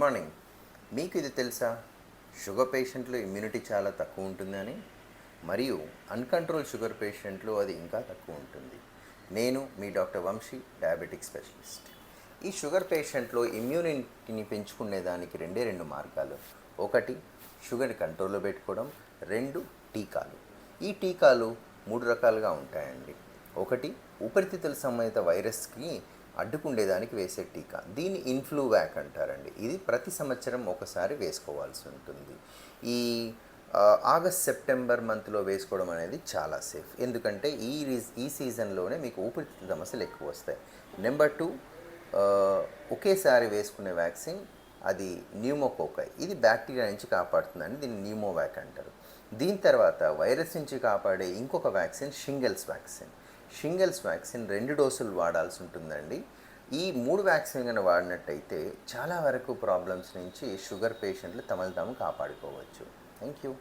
Morning. మీకు ఇది తెలుసా? షుగర్ పేషెంట్లు ఇమ్యూనిటీ చాలా తక్కువ ఉంటుందని, మరియు అన్‌కంట్రోల్ షుగర్ పేషెంట్లు అది ఇంకా తక్కువ ఉంటుంది. నేను మీ డాక్టర్ వంశీ, డయాబెటిక్ స్పెషలిస్ట్. ఈ షుగర్ పేషెంట్‌లో ఇమ్యూనిటీని పెంచుకునేదానికి రెండు మార్గాలు. ఒకటి షుగర్‌ని కంట్రోల్‌లో పెట్టుకోవడం, 2 టీకాలు. ఈ టీకాలు 3 రకాలుగా ఉంటాయండి. ఒకటి ఊపిరితిత్తుల సంబంధిత వైరస్‌కి అడ్డుకుండేదానికి వేసే టీకా. దీన్ని ఇన్‌ఫ్లూవాక్ అంటారండి. ఇది ప్రతి సంవత్సరం ఒకసారి వేసుకోవాల్సి ఉంటుంది. ఈ ఆగస్ట్, సెప్టెంబర్ మంత్‌లో వేసుకోవడం అనేది చాలా సేఫ్. ఎందుకంటే ఈ సీజన్‌లోనే మీకు ఊపిరితిత్తుల సమస్యలు ఎక్కువ వస్తాయి. నెంబర్ 2, ఒకేసారి వేసుకునే వ్యాక్సిన్ అది న్యూమోకోకై. ఇది బ్యాక్టీరియా నుంచి కాపాడుతుందని దీన్ని న్యూమోవాక్ అంటారు. దీని తర్వాత వైరస్ నుంచి కాపాడే ఇంకొక వ్యాక్సిన్ షింగిల్స్ వ్యాక్సిన్ 2 డోసులు వాడాల్సి ఉంటుందండి. ఈ 3 వ్యాక్సిన్ కనుక వాడినట్టయితే చాలా వరకు ప్రాబ్లమ్స్ నుంచి షుగర్ పేషెంట్లు తమను తాము కాపాడుకోవచ్చు. Thank you.